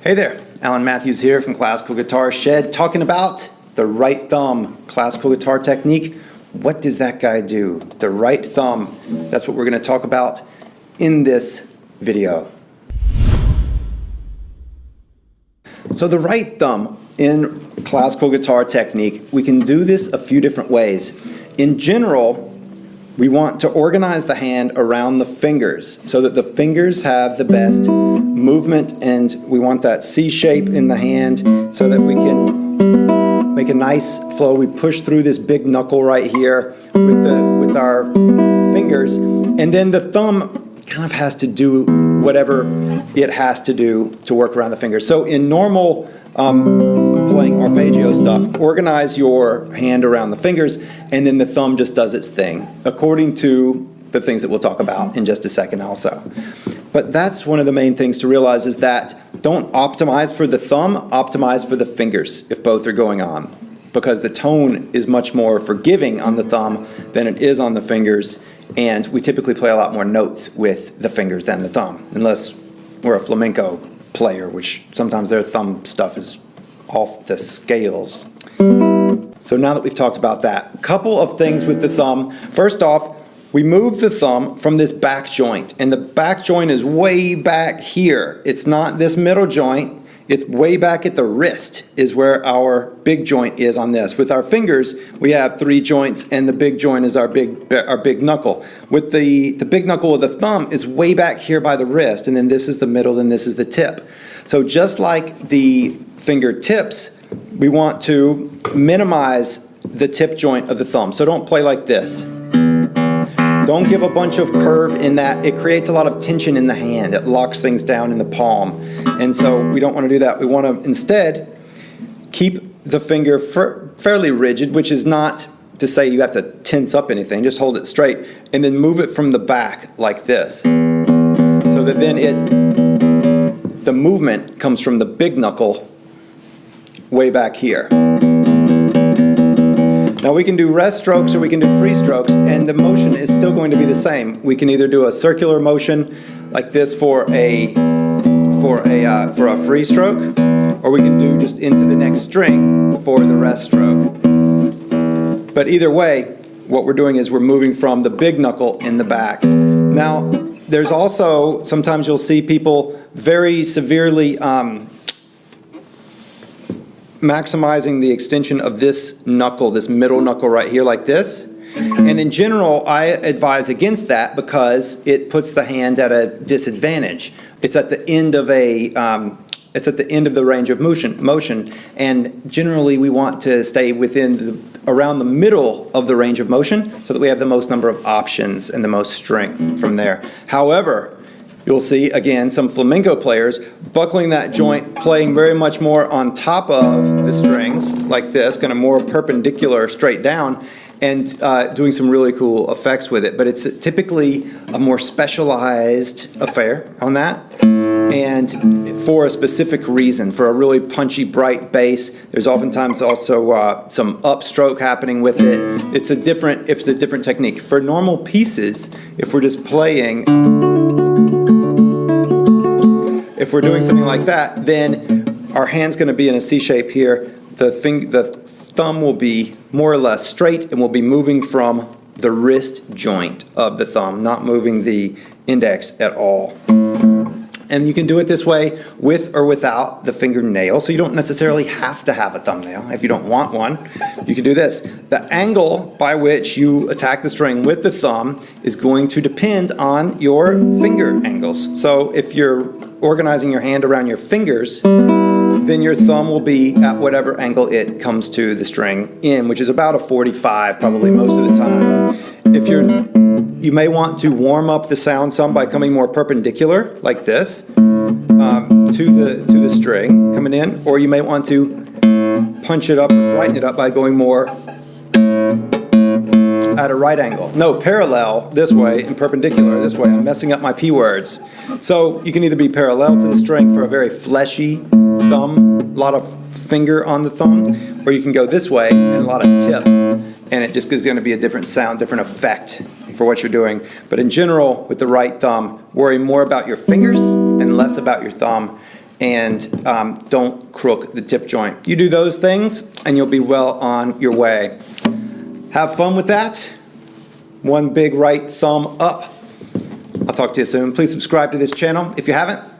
Hey there, Alan Matthews here from Classical Guitar Shed, talking about the right thumb, classical guitar technique. What does that guy do? The right thumb. That's what we're going to talk about in this video. So the right thumb in classical guitar technique, we can do this a few different ways. In general, we want to organize the hand around the fingers so that the fingers have the best movement, and we want that C shape in the hand so that we can make a nice flow. We push through this big knuckle right here with our fingers, and then the thumb kind of has to do whatever it has to do to work around the fingers. So in normal playing arpeggio stuff, organize your hand around the fingers, and then the thumb just does its thing, according to the things that we'll talk about in just a second also. But that's one of the main things to realize, is that don't optimize for the thumb, optimize for the fingers if both are going on, because the tone is much more forgiving on the thumb than it is on the fingers, and we typically play a lot more notes with the fingers than the thumb, unless we're a flamenco player, which sometimes their thumb stuff is off the scales. So now that we've talked about that, a couple of things with the thumb. First off, we move the thumb from this back joint, and the back joint is way back here. It's not this middle joint. It's way back at the wrist is where our big joint is on this. With our fingers, we have 3 joints, and the big joint is our big knuckle. With the big knuckle of the thumb is way back here by the wrist, and then this is the middle, and this is the tip. So just like the fingertips, we want to minimize the tip joint of the thumb. So don't play like this. Don't give a bunch of curve in that. It creates a lot of tension in the hand. It locks things down in the palm. And so we don't want to do that. We want to instead keep the finger fairly rigid, which is not to say you have to tense up anything. Just hold it straight and then move it from the back like this. So that then the movement comes from the big knuckle way back here. Now we can do rest strokes or we can do free strokes, and the motion is still going to be the same. We can either do a circular motion like this for a free stroke, or we can do just into the next string for the rest stroke. But either way, what we're doing is we're moving from the big knuckle in the back. Now, there's also, sometimes you'll see people very severely maximizing the extension of this knuckle, this middle knuckle right here like this. And in general, I advise against that because it puts the hand at a disadvantage. It's at the end of the range of motion, and generally we want to stay around the middle of the range of motion so that we have the most number of options and the most strength from there. However, you'll see, again, some flamenco players buckling that joint, playing very much more on top of the strings, like this, kind of more perpendicular, straight down, and doing some really cool effects with it. But it's typically a more specialized affair on that, and for a specific reason, for a really punchy, bright bass. There's oftentimes also some upstroke happening with it. It's a different technique. For normal pieces, if we're just playing, if we're doing something like that, then our hand's going to be in a C shape here. The thumb will be more or less straight, and we'll be moving from the wrist joint of the thumb, not moving the index at all. And you can do it this way with or without the fingernail, so you don't necessarily have to have a thumbnail. If you don't want one, you can do this. The angle by which you attack the string with the thumb is going to depend on your finger angles. So if you're organizing your hand around your fingers, then your thumb will be at whatever angle it comes to the string in, which is about a 45 probably most of the time. You may want to warm up the sound some by coming more perpendicular, like this, to the string coming in, or you may want to punch it up, brighten it up by going more at a right angle. No, parallel this way and perpendicular this way. I'm messing up my P words. So you can either be parallel to the string for a very fleshy thumb, a lot of finger on the thumb, or you can go this way and a lot of tip, and it just is going to be a different sound, different effect for what you're doing. But in general, with the right thumb, worry more about your fingers and less about your thumb, and don't crook the tip joint. You do those things and you'll be well on your way. Have fun with that. One big right thumb up. I'll talk to you soon. Please subscribe to this channel if you haven't.